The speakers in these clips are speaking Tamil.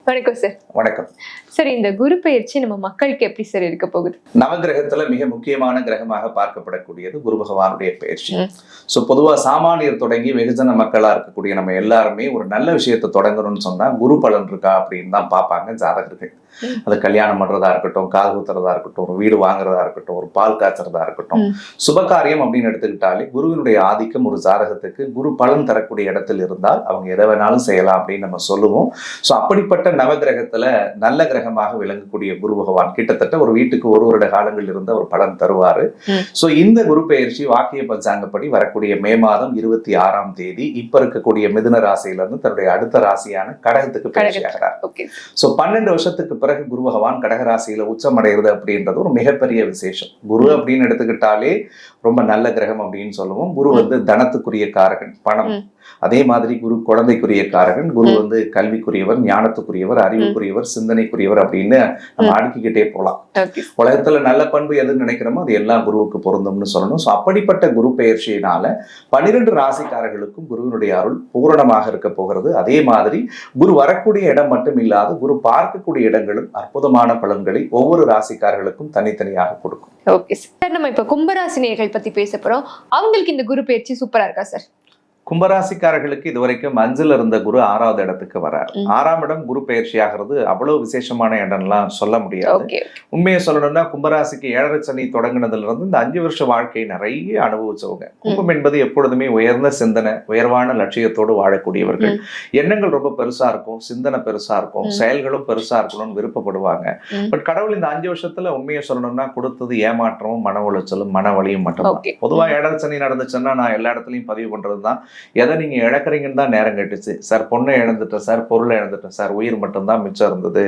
வணக்கம் சார். வணக்கம் சார், இந்த குரு பெயர்ச்சி நம்ம மக்களுக்கு எப்படி சார் இருக்க போகுது? நவகிரகத்துல மிக முக்கியமான கிரகமாக பார்க்கப்படக்கூடியது குரு பகவானுடைய பெயர்ச்சி. சோ பொதுவா சாமானியர் தொடங்கி வெகுஜன மக்களா இருக்கக்கூடிய நம்ம எல்லாருமே ஒரு நல்ல விஷயத்தை தொடங்கணும்னு சொன்னா குரு பலன் இருக்கா அப்படின்னு தான் பார்ப்பாங்க ஜாதகர்கள். அது கல்யாணம் பண்றதா இருக்கட்டும், காது குத்துறதா இருக்கட்டும், ஒரு வீடு வாங்குறதா இருக்கட்டும், ஒரு பால் காய்ச்சறதா இருக்கட்டும், சுபகாரியம் அப்படின்னு எடுத்துக்கிட்டாலே குருவினுடைய ஆதிக்கம் ஒரு ஜாதகத்துக்கு குரு பலன் தரக்கூடிய இடத்தில் இருந்தால் அவங்க எதை வேணாலும் செய்யலாம் அப்படின்னு நம்ம சொல்லுவோம். சோ அப்படிப்பட்ட நவகிரகத்துல நல்ல கிரகமாக விளங்கக்கூடிய குரு பகவான் கிட்டத்தட்ட ஒரு வீட்டுக்கு ஒரு வருட காலங்கள் இருந்த ஒரு பலன் தருவாரு. சோ இந்த குரு பெயர்ச்சி வாக்கிய பஞ்சாங்கப்படி வரக்கூடிய மே மாதம் 26ஆம் தேதி இப்ப இருக்கக்கூடிய மிதுன ராசியில இருந்து தன்னுடைய அடுத்த ராசியான கடகத்துக்கு பயிற்சி ஆகிறார். சோ 12 வருஷத்துக்கு பிறகு குரு பகவான் கடகராசியில உச்சம் அடைகிறது அப்படின்றது ஒரு மிகப்பெரிய விசேஷம். குரு அப்படின்னு எடுத்துக்கிட்டாலே ரொம்ப நல்ல கிரகம் அப்படின்னு சொல்லுவோம். குரு தனத்துக்குரிய காரகன், பணம். அதே மாதிரி குரு குழந்தைக்குரிய காரகன். குரு கல்விக்குரியவர், ஞானத்துக்குரியவர், அறிவுக்குரியவர், சிந்தனைக்குரியவர் அப்படின்னு நம்ம அடுக்கிக்கிட்டே போலாம். உலகத்துல நல்ல பண்பு எதுன்னு நினைக்கிறோமோ அது எல்லாம் குருவுக்கு பொருந்தும்னு சொல்லணும். சோ அப்படிப்பட்ட குரு பெயர்ச்சியினால 12 ராசிக்காரர்களுக்கும் குருவினுடைய அருள் பூரணமாக இருக்க போகிறது. அதே மாதிரி குரு வரக்கூடிய இடம் மட்டும் இல்லாது குரு பார்க்கக்கூடிய இடங்களும் அற்புதமான பலன்களை ஒவ்வொரு ராசிக்காரர்களுக்கும் தனித்தனியாக கொடுக்கும். ஓகே சார், நம்ம இப்ப கும்பராசினியர்கள் பத்தி பேச போறோம். அவங்களுக்கு இந்த குரு பெயர்ச்சி சூப்பரா இருக்கா சார்? கும்பராசிக்காரர்களுக்கு இதுவரைக்கும் 5ல் இருந்த குரு 6வது இடத்துக்கு வரார். 6ஆம் இடம் குரு பயிற்சி ஆகிறது அவ்வளவு விசேஷமான இடம்லாம் சொல்ல முடியாது. உண்மையை சொல்லணும்னா கும்பராசிக்கு 7.5 சனி தொடங்கினதுல இருந்து இந்த 5 வருஷ வாழ்க்கையை நிறைய அனுபவிச்சவங்க. கும்பம் என்பது எப்பொழுதுமே உயர்ந்த சிந்தனை, உயர்வான லட்சியத்தோடு வாழக்கூடியவர்கள். எண்ணங்கள் ரொம்ப பெருசா இருக்கும், சிந்தனை பெருசா இருக்கும், செயல்களும் பெருசா இருக்கணும்னு விருப்பப்படுவாங்க. பட் கடவுள் இந்த 5 வருஷத்துல உண்மையை சொல்லணும்னா கொடுத்தது ஏமாற்றமும், மன உளைச்சலும், மன வலியும் மட்டும்தான். பொதுவா 7.5 சனி நடந்துச்சுன்னா நான் எல்லா இடத்துலயும் பதிவு பண்றதுதான், எதை நீங்க இழக்கிறீங்கன்னு தான் நேரம் கேட்டுச்சு சார். பொண்ணை இழந்துட்டேன் சார், பொருளை இழந்துட்டேன் சார், உயிர் மட்டும்தான் மிச்சம் இருந்தது.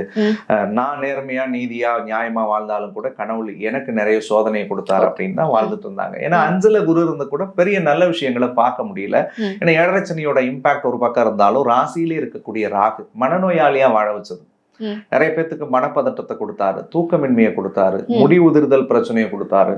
நான் நேர்மையா நீதியா நியாயமா வாழ்ந்தாலும் கூட கடவுள் எனக்கு நிறைய சோதனையை கொடுத்தாரு அப்படின்னு தான் வாழ்ந்துட்டு இருந்தாங்க. ஏன்னா 5ல குரு இருந்து கூட பெரிய நல்ல விஷயங்களை பார்க்க முடியல. ஏன்னா 7.5 சனியோட இம்பாக்ட் ஒரு பக்கம் இருந்தாலும் ராசியிலே இருக்கக்கூடிய ராகு மனநோயாளியா வாழ வச்சது. நிறைய பேத்துக்கு மனப்பதட்டத்தை கொடுத்தாரு, தூக்கமின்மையை கொடுத்தாரு, முடி உதிர்தல் பிரச்சனையை கொடுத்தாரு.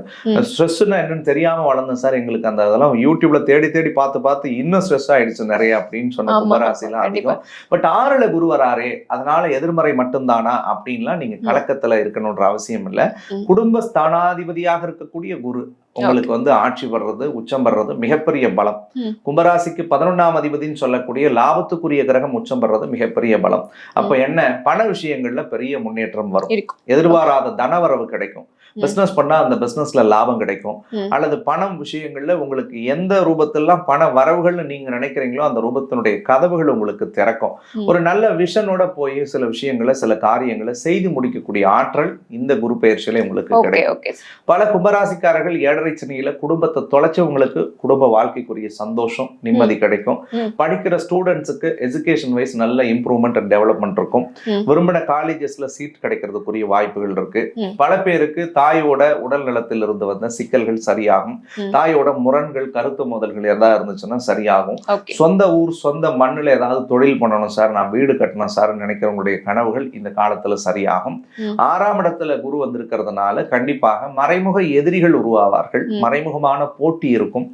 ஸ்ட்ரெஸ்னா என்னன்னு தெரியாம வளர்ந்தேன் சார், எங்களுக்கு அந்த அதெல்லாம் யூடியூப்ல தேடி தேடி பார்த்து இன்னும் ஸ்ட்ரெஸ் ஆயிடுச்சு நிறைய அப்படின்னு சொன்ன கும்பராசிலாம் அதிகம். பட் 6ல குரு வராரே அதனால எதிர்மறை மட்டும்தானா அப்படின்லாம் நீங்க கலக்கத்துல இருக்கணும்ன்ற அவசியம் இல்லை. குடும்ப ஸ்தானாதிபதியாக இருக்கக்கூடிய குரு உங்களுக்கு ஆட்சி வர்றது, உச்சம் வர்றது மிகப்பெரிய பலம். கும்பராசிக்கு 11ஆம் அதிபதினு சொல்லக்கூடிய லாபத்துக்குரிய கிரகம் உச்சம் வர்றது மிகப்பெரிய பலம். அப்ப என்ன, பண விஷயங்கள்ல பெரிய முன்னேற்றம் வரும், எதிர்பாராத தனவரவு கிடைக்கும், பிசினஸ் பண்ணா அந்த பிசினஸ்ல லாபம் கிடைக்கும், அல்லது பணம் விஷயங்கள்ல உங்களுக்கு எந்த ரூபத்திலாம் பண வரவுகள்னு நீங்க நினைக்கிறீங்களோ அந்த ரூபத்தினுடைய கதவுகள் உங்களுக்கு திறக்கும். ஒரு நல்ல விஷனோட போய் சில விஷயங்களை, சில காரியங்களை செய்து முடிக்கக்கூடிய ஆற்றல் இந்த குரு பெயர்ச்சியில உங்களுக்கு கிடைக்கும். பல கும்பராசிக்காரர்கள் 7.5 சனியில குடும்பத்தை தொலைச்சவங்களுக்கு குடும்ப வாழ்க்கைக்குரிய சந்தோஷம், நிம்மதி கிடைக்கும். படிக்கிற ஸ்டூடெண்ட்ஸுக்கு எஜுகேஷன் வைஸ் நல்ல இம்ப்ரூவ்மெண்ட் அண்ட் டெவலப்மெண்ட் இருக்கும். விரும்பின காலேஜஸ்ல சீட் கிடைக்கிறதுக்குரிய வாய்ப்புகள் இருக்கு. பல பேருக்கு தாயோட உடல் நலத்தில் இருந்து வந்த சிக்கல்கள் சரியாகும். தாயோட முரண்கள், கருத்து மோதல்கள் ஏதாவது இருந்துச்சுன்னா சரியாகும். சொந்த ஊர், சொந்த மண்ணில் ஏதாவது தொழில் பண்ணணும் சார், நான் வீடு கட்டணும் சார் நினைக்கிறவங்களுடைய கனவுகள் இந்த காலத்துல சரியாகும். 6ஆம் இடத்துல குரு வந்திருக்கிறதுனால கண்டிப்பாக மறைமுக எதிரிகள் உருவாவார்கள், மறைமுகமான போட்டி இருக்கும்.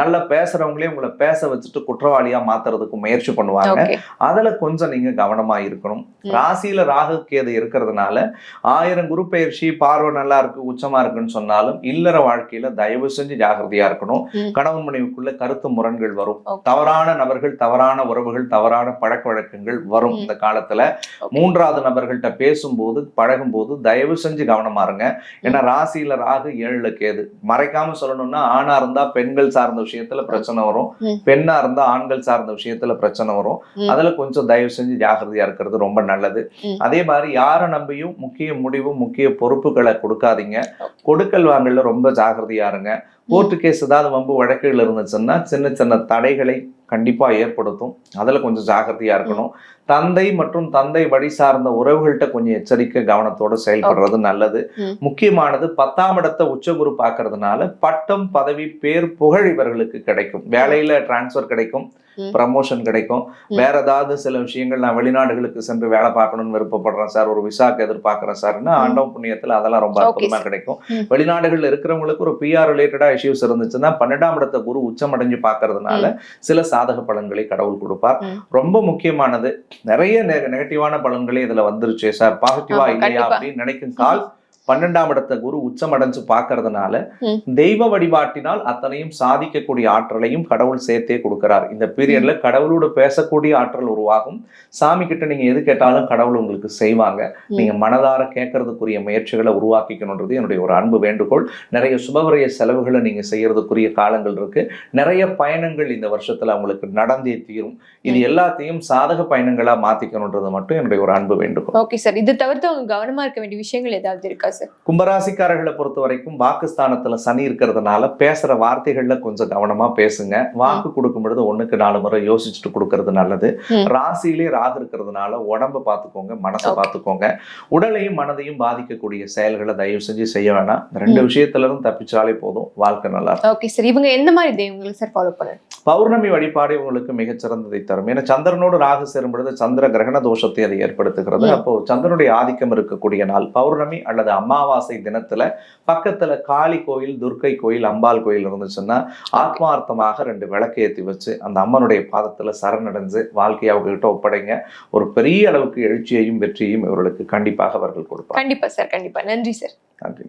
நல்லா பேசுறவங்களே உங்களை பேச வச்சுட்டு குற்றவாளியா மாத்துறதுக்கு முயற்சி பண்ணுவாங்க. அதுல கொஞ்சம் நீங்க கவனமா இருக்கணும். ராசியில ராகு கேது இருக்கிறதுனால 1000 குரு பெயர்ச்சி பார்வை நல்லா இருக்கு, உச்சமா இருக்குன்னு சொன்னாலும் இல்லற வாழ்க்கையில தயவு செஞ்சு ஜாகிரதையா இருக்கணும். கணவன் மனைவிக்குள்ள கருத்து முரண்கள் வரும், தவறான நபர்கள், தவறான உறவுகள், தவறான பழக்க வழக்கங்கள் வரும். இந்த காலத்துல 3வது நபர்கள்ட்ட பேசும்போது, பழகும் போது தயவு செஞ்சு கவனமா இருங்க. ஏன்னா ராசியில ராகு 7ல கேது. மறைக்காம சொல்லணும்னா ஆணா இருந்தா பெண்கள் சார்ந்த விஷயத்துல பிரச்சனை வரும், பெண்ணா இருந்தா ஆண்கள் சார்ந்த விஷயத்துல பிரச்சனை வரும். அதுல கொஞ்சம் தயவு செஞ்சு ஜாகிரதையா இருக்கிறது ரொம்ப நல்லது. அதே மாதிரி யாரை நம்பியும் முக்கிய முடிவு, முக்கிய பொறுப்புகளை கொடுக்காதீங்க. கொடுக்கல் வாங்கல ரொம்ப ஜாகிரதையா இருங்க. கோர்ட்டு கேஸ் ஏதாவது வம்பு வழக்குகள் இருந்துச்சுன்னா சின்ன சின்ன தடைகளை கண்டிப்பா ஏற்படுத்தும். அதுல கொஞ்சம் ஜாகிரதையா இருக்கணும். தந்தை மற்றும் தந்தை வழி சார்ந்த உறவுகள்கிட்ட கொஞ்சம் எச்சரிக்கை கவனத்தோட செயல்படுறது நல்லது. முக்கியமானது 10ஆம் இடத்தை உச்சகுரு பார்க்கறதுனால பட்டம், பதவி, பேர், புகழ் இவர்களுக்கு கிடைக்கும். வேலையில டிரான்ஸ்பர் கிடைக்கும், ப்ரமோஷன் கிடைக்கும். வேற ஏதாவது சில விஷயங்கள், நான் வெளிநாடுகளுக்கு சென்று வேலை பார்க்கணும்னு விருப்பப்படுறேன் சார், ஒரு விசாக்கு எதிர்பார்க்கிறேன் சார்னா ஆண்டவன் புண்ணியத்துல அதெல்லாம் ரொம்ப அற்புதமா கிடைக்கும். வெளிநாடுகள்ல இருக்கிறவங்களுக்கு ஒரு PR ரிலேட்டடா இஷ்யூஸ் இருந்துச்சுன்னா 12ஆம் இடத்தை குரு உச்சமடைஞ்சு பார்க்கறதுனால சில சாதக பலன்களை கடவுள் கொடுப்பார். ரொம்ப முக்கியமானது, நிறைய நெகட்டிவான பலன்களே இதுல வந்துருச்சு சார், பாசிட்டிவா இல்லையா அப்படின்னு நினைக்கும் கால் 12ஆம் இடத்தை குரு உச்சமடைஞ்சு பார்க்கறதுனால தெய்வ வழிபாட்டினால் அத்தனையும் சாதிக்கக்கூடிய ஆற்றலையும் கடவுள் சேர்த்தே கொடுக்கிறார். இந்த பீரியட்ல கடவுளோடு பேசக்கூடிய ஆற்றல் உருவாகும். சாமி கிட்ட நீங்க எது கேட்டாலும் கடவுள் உங்களுக்கு செய்வாங்க. நீங்க மனதார கேட்கறதுக்குரிய முயற்சிகளை உருவாக்கிக்கணுன்றது என்னுடைய ஒரு அன்பு வேண்டுகோள். நிறைய சுபவரிய செலவுகளை நீங்க செய்யறதுக்குரிய காலங்கள் இருக்கு. நிறைய பயணங்கள் இந்த வருஷத்துல அவங்களுக்கு நடந்தே தீரும். இது எல்லாத்தையும் சாதக பயணங்களா மாத்திக்கணுன்றது மட்டும் என்னுடைய ஒரு அன்பு வேண்டுகோள். ஓகே சார், இது தவிர்த்து அவங்க கவனமா இருக்க வேண்டிய விஷயங்கள் ஏதாவது இருக்கா சார்? கும்பராசிக்காரர்களை பொறுத்த வரைக்கும் வாக்குஸ்தானத்துல சனி இருக்கிறதுனால பேசுற வார்த்தைகள்ல கொஞ்சம் கவனமா பேசுங்க. வாக்கு கொடுக்கும் பொழுது 1க்கு 4 முறை யோசிச்சுட்டு கொடுக்கறது நல்லது. ராசியிலே ராகு இருக்கிறதுனால உடம்ப பார்த்துக்கோங்க, மனசை பார்த்துக்கோங்க. உடலையும் மனதையும் பாதிக்கக்கூடிய செயல்களை தயவு செஞ்சு செய்ய வேணாம். 2 விஷயத்துல இருந்து தப்பிச்சாலே போதும், வாழ்க்கை நல்லா இருக்கும். ஓகே சார், இவங்க எந்த மாதிரி தெய்வங்களை சார் ஃபாலோ பண்ணணும்? பௌர்ணமி வழிபாடு உங்களுக்கு மிகச்சிறந்ததை தரும். ஏன்னா சந்திரனோடு ராகு சேரும் பொழுது சந்திர கிரகண தோஷத்தை அது ஏற்படுத்துகிறது. அப்போ சந்திரனுடைய ஆதிக்கம் இருக்கக்கூடிய நாள் பௌர்ணமி அல்லது அமாவாசை தினத்துல பக்கத்துல காளி கோயில், துர்க்கை கோயில், அம்பாள் கோயில் இருந்துச்சுன்னா ஆத்மார்த்தமாக 2 விளக்கு ஏற்றி வச்சு அந்த அம்மனுடைய பாதத்துல சரணடைஞ்சு வாழ்க்கையை அவங்க கிட்ட ஒப்படைங்க. ஒரு பெரிய அளவுக்கு எழுச்சியையும் வெற்றியையும் இவர்களுக்கு கண்டிப்பாக அவர்கள் கொடுப்பாங்க. கண்டிப்பா சார், கண்டிப்பா. நன்றி சார். நன்றி.